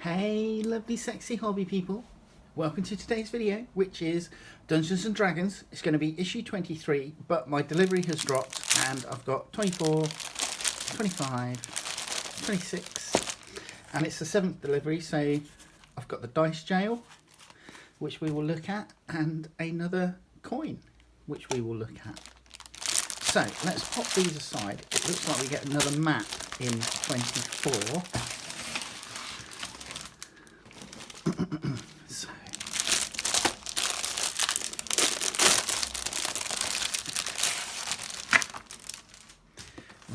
Hey lovely sexy hobby people, welcome to today's video, which is Dungeons and Dragons. It's going to be issue 23, but my delivery has dropped and I've got 24, 25, 26 and it's the 7th delivery, so I've got the dice jail, which we will look at, and another coin, which we will look at. So let's pop these aside. It looks like we get another map in 24. So,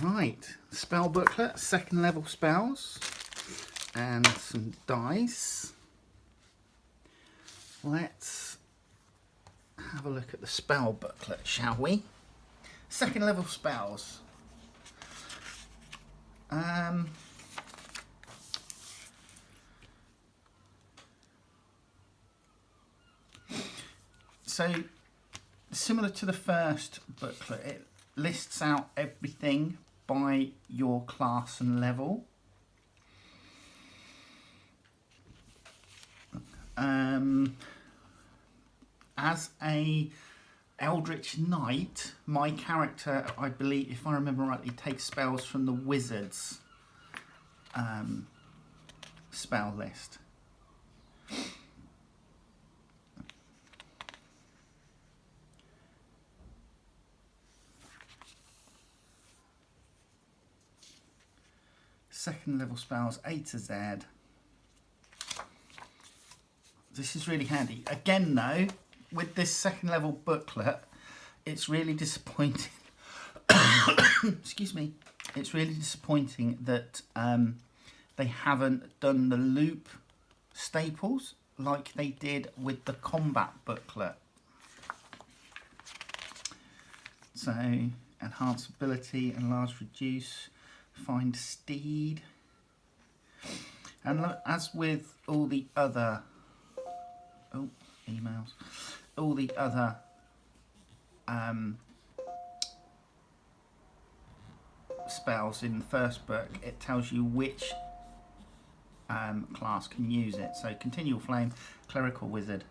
right, spell booklet, second level spells, and some dice. Let's have a look at the spell booklet, shall we? Second level spells. So, similar to the first booklet, it lists out everything by your class and level. As a Eldritch Knight, my character, I believe, if I remember rightly, takes spells from the Wizard's spell list. Second level spells, A to Z. This is really handy. Again though, with this second level booklet, it's really disappointing. Excuse me. It's really disappointing that they haven't done the loop staples like they did with the combat booklet. So, enhance ability, enlarge, reduce, find steed. And look, as with all the other emails, all the other spells in the first book, it tells you which class can use it. So continual flame, clerical wizard,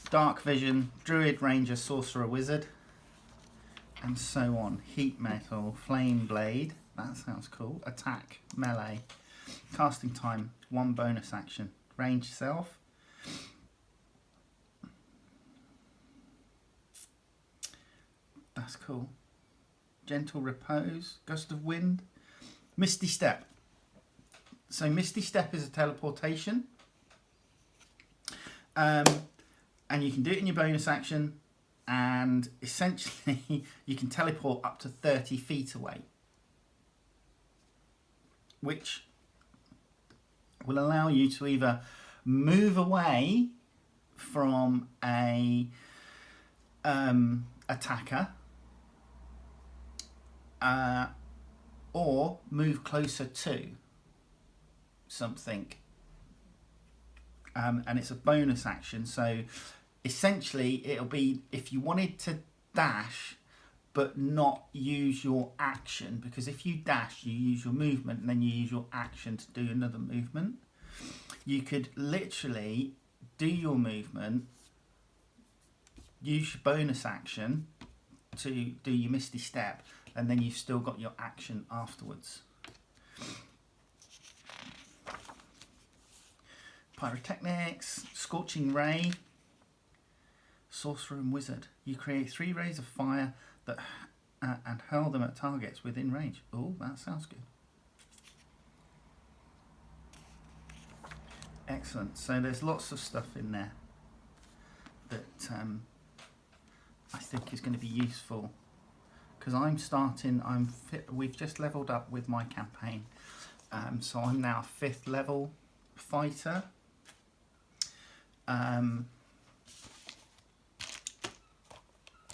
dark vision, druid, ranger, sorcerer, wizard, and so on. Heat metal, flame blade, that sounds cool. Attack, melee, casting time, 1 bonus action, range self. That's cool. Gentle repose, gust of wind, misty step. So misty step is a teleportation, and you can do it in your bonus action, and essentially you can teleport up to 30 feet away, which will allow you to either move away from a attacker, or move closer to something, and it's a bonus action. So essentially it'll be, if you wanted to dash but not use your action, because if you dash you use your movement and then you use your action to do another movement, you could literally do your movement, use your bonus action to do your misty step, and then you've still got your action afterwards. Pyrotechnics, scorching ray, sorcerer and wizard. You create 3 rays of fire that and hurl them at targets within range. Oh, that sounds good. Excellent. So there's lots of stuff in there that I think is going to be useful, because we've just leveled up with my campaign, so I'm now 5th level fighter.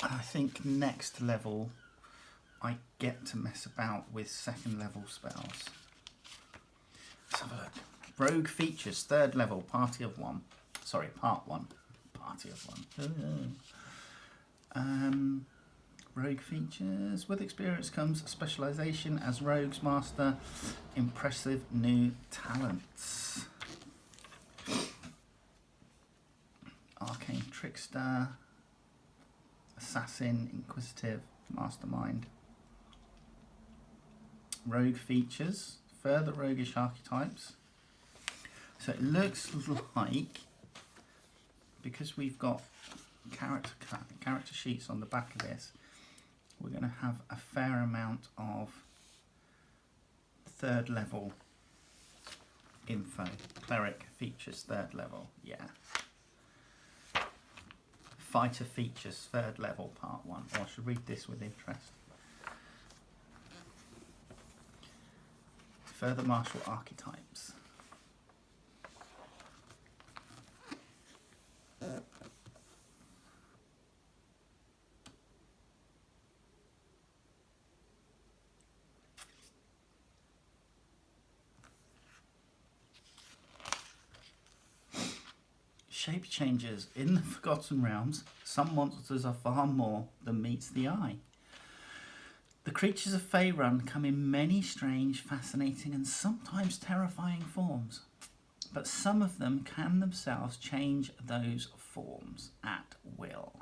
I think next level I get to mess about with 2nd level spells. Let's have a look. Rogue features, 3rd level, party of 1. Sorry, part 1. Party of 1. Rogue features. With experience comes specialisation as Rogue's Master. Impressive new talents. trickster, assassin, inquisitive, mastermind. Rogue features, further roguish archetypes. So it looks like, because we've got character sheets on the back of this, we're going to have a fair amount of third level info. Cleric features third level, yeah. Fighter features third level part 1. Or I should read this with interest. Further martial archetypes. Shape changes. In the Forgotten Realms, some monsters are far more than meets the eye. The creatures of Faerun come in many strange, fascinating and sometimes terrifying forms, but some of them can themselves change those forms at will,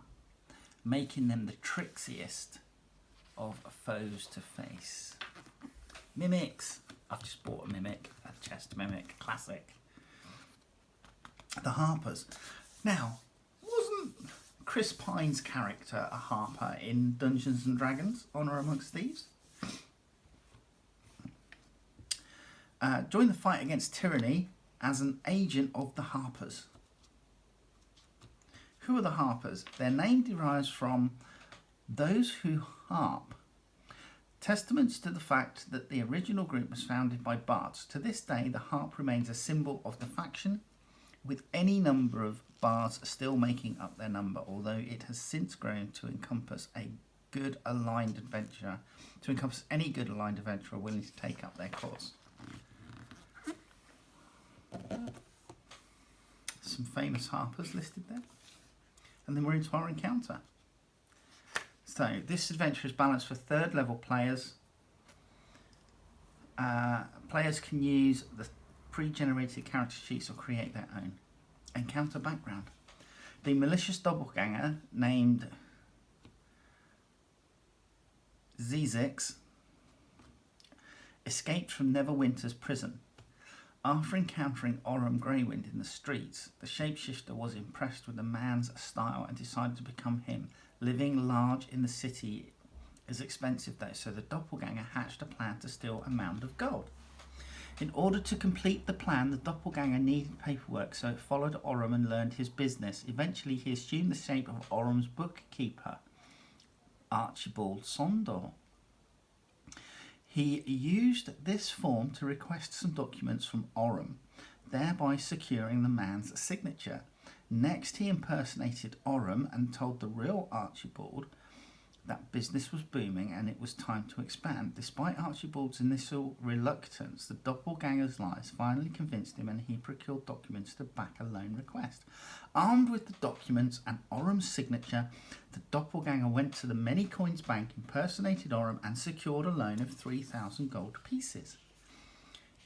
making them the trixiest of foes to face. Mimics. I've just bought a mimic, a chest mimic, classic. The Harpers. Now, wasn't Chris Pine's character a Harper in Dungeons and Dragons, Honor Amongst Thieves? Joined the fight against tyranny as an agent of the Harpers. Who are the Harpers? Their name derives from those who harp, testaments to the fact that the original group was founded by bards. To this day, the harp remains a symbol of the faction, with any number of bards still making up their number, although it has since grown to encompass any good aligned adventurer willing to take up their cause. Some famous harpers listed there. And then we're into our encounter. So this adventure is balanced for third level players. Players can use the pre-generated character sheets or create their own. Encounter background. The malicious doppelganger named Zizix escaped from Neverwinter's prison. After encountering Orym Greywind in the streets, the shapeshifter was impressed with the man's style and decided to become him. Living large in the city is expensive though, so the doppelganger hatched a plan to steal a mound of gold. In order to complete the plan, the doppelganger needed paperwork, so it followed Orym and learned his business. Eventually, he assumed the shape of Orym's bookkeeper, Archibald Sondor. He used this form to request some documents from Orym, thereby securing the man's signature. Next, he impersonated Orym and told the real Archibald that business was booming and it was time to expand. Despite Archibald's initial reluctance, the doppelganger's lies finally convinced him and he procured documents to back a loan request. Armed with the documents and Orym's signature, the doppelganger went to the Many Coins Bank, impersonated Orym and secured a loan of 3,000 gold pieces.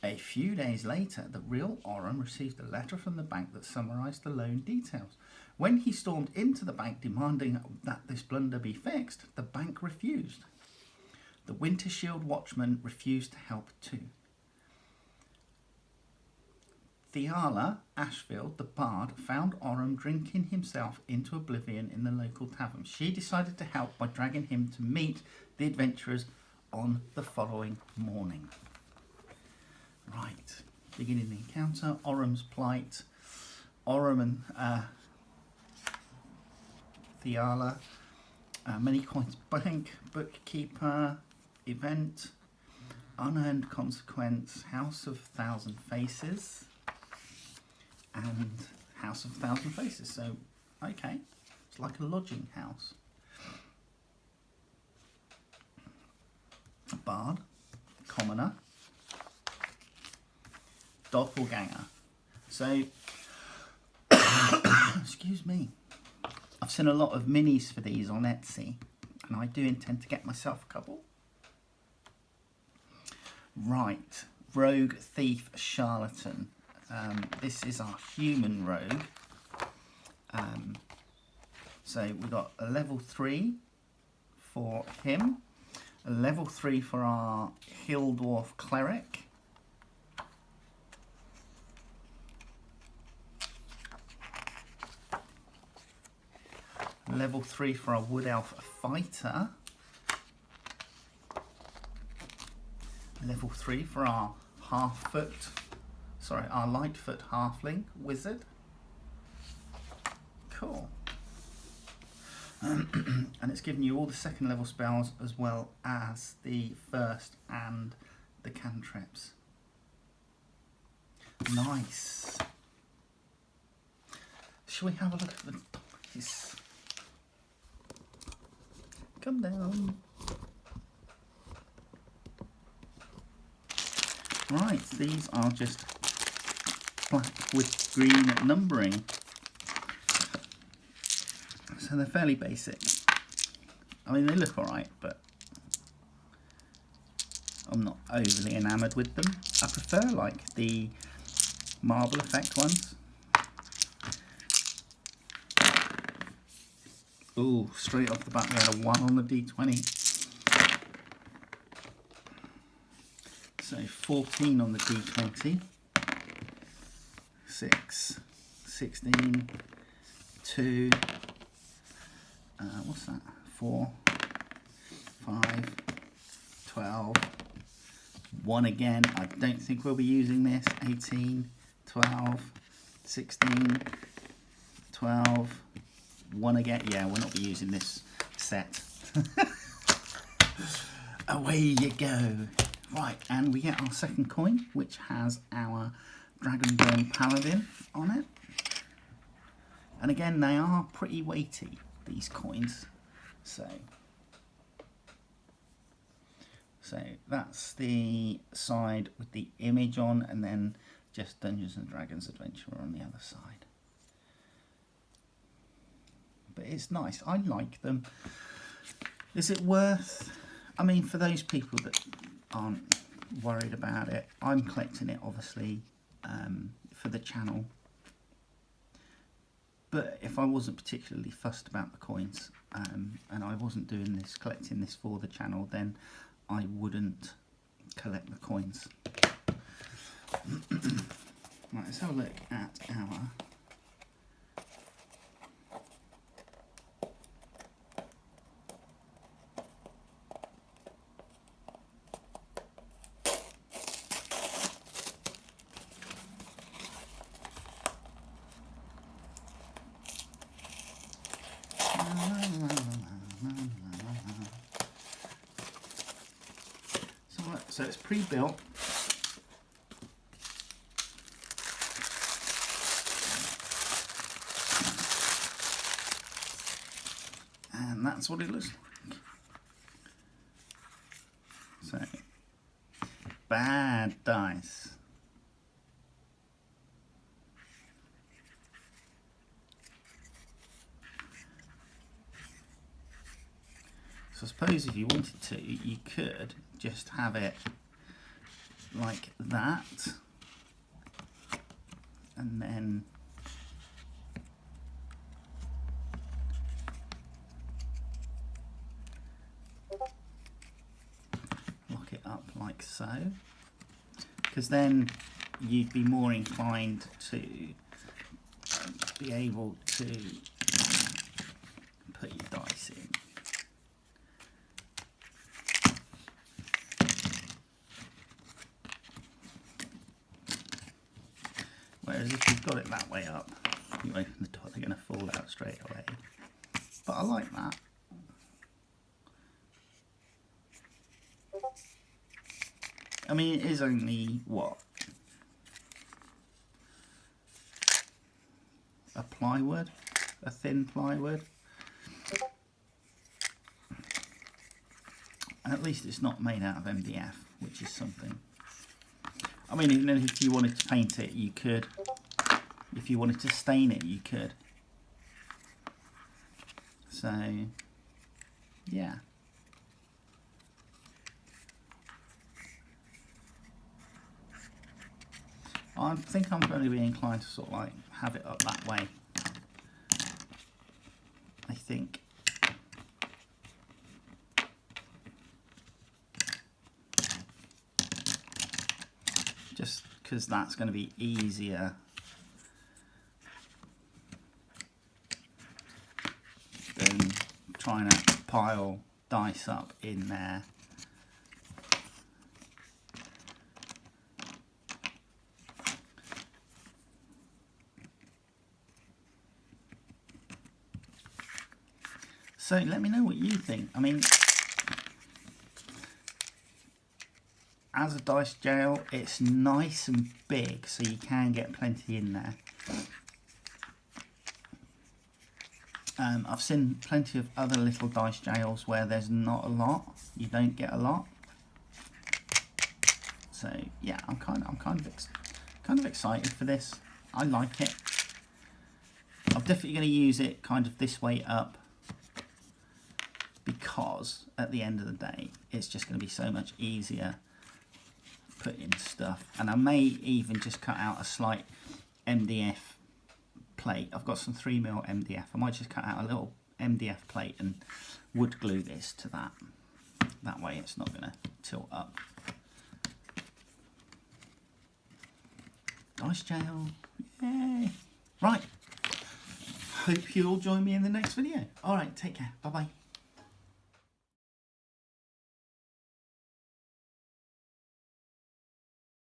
A few days later, the real Orym received a letter from the bank that summarised the loan details. When he stormed into the bank demanding that this blunder be fixed, the bank refused. The Winter Shield watchman refused to help too. Theala Ashfield, the bard, found Orym drinking himself into oblivion in the local tavern. She decided to help by dragging him to meet the adventurers on the following morning. Right, beginning the encounter, Orym's plight. Orym and Theala, Many Coins Bank, bookkeeper, event, unearned consequence, House of Thousand Faces, and House of Thousand Faces. So, okay, it's like a lodging house. Bard, commoner, doppelganger. So, excuse me. I've seen a lot of minis for these on Etsy, and I do intend to get myself a couple. Right, rogue, thief, charlatan. This is our human rogue. So we've got a level 3 for him, a level 3 for our Hill Dwarf Cleric, level 3 for our Wood Elf Fighter, level 3 for our our Lightfoot Halfling Wizard. Cool. And it's giving you all the second level spells as well as the first and the cantrips. Nice. Shall we have a look at the dice? Come down. Right, these are just black with green numbering. So they're fairly basic. I mean, they look alright, but I'm not overly enamoured with them. I prefer like the marble effect ones. Ooh, straight off the bat we had a 1 on the D20. So 14 on the D20. 6, 16, 2, what's that? 4, 5, 12, 1 again. I don't think we'll be using this. 18, 12, 16, 12, 1 again. Yeah, we'll not be using this set. Away you go. Right, and we get our second coin, which has our Dragonborn Paladin on it. And again, they are pretty weighty, these coins. So that's the side with the image on, and then just Dungeons and Dragons Adventurer on the other side. But it's nice. I like them. Is it worth... I mean, for those people that aren't worried about it, I'm collecting it, obviously, for the channel. But if I wasn't particularly fussed about the coins, and I wasn't doing this, collecting this for the channel, then I wouldn't collect the coins. Right, let's have a look at our... So it's pre-built. And that's what it looks like. So, bad dice. So I suppose if you wanted to, you could just have it like that, and then lock it up like so, because then you'd be more inclined to be able to put your dice in. Whereas if you've got it that way up, you open the door, they're going to fall out straight away. But I like that. I mean, it is only, what? A plywood? A thin plywood? And at least it's not made out of MDF, which is something. I mean, even if you wanted to paint it, you could. If you wanted to stain it, you could. So, yeah. I think I'm going to be inclined to sort of like have it up that way. I think. Just because that's going to be easier than trying to pile dice up in there. So let me know what you think. I mean, as a dice jail, it's nice and big, so you can get plenty in there. I've seen plenty of other little dice jails where there's not a lot. You don't get a lot. So yeah, I'm kind of excited for this. I like it. I'm definitely going to use it kind of this way up, because at the end of the day, it's just going to be so much easier putting stuff. And I may even just cut out a slight MDF plate. I've got some 3mm MDF. I might just cut out a little MDF plate and wood glue this to that. That way it's not going to tilt up. Dice jail. Yay. Right. Hope you'll join me in the next video. Alright, take care. Bye bye.